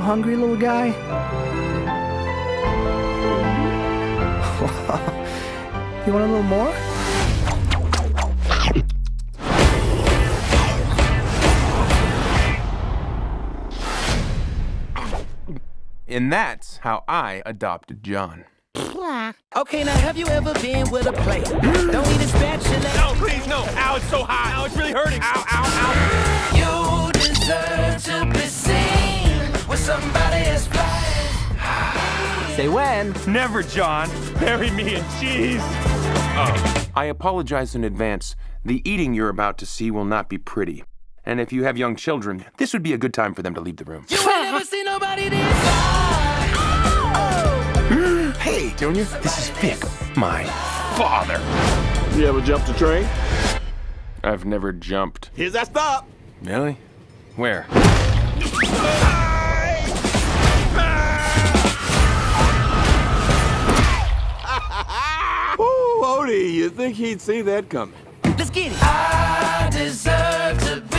hungry, little guy? You want a little more? And that's how I adopted John. Okay, now have you ever been with a plate? Don't need a spatula. No, please, no. Ow, it's so hot. Ow, it's really hurting. Ow, ow, You deserve to be seen with somebody as fly. Say when. ow. Never, John. Bury me in cheese. I apologize in advance. The eating you're about to see will not be pretty. And if you have young children, this would be a good time for them to leave the room. You ain't never seen nobody this fly. Hey, Junior, this is Vic, my father. You ever jumped a train? I've never jumped. Here's that stop. Really? Where? Oh, Odie, you think he'd see that coming? Let's get it. I deserve to be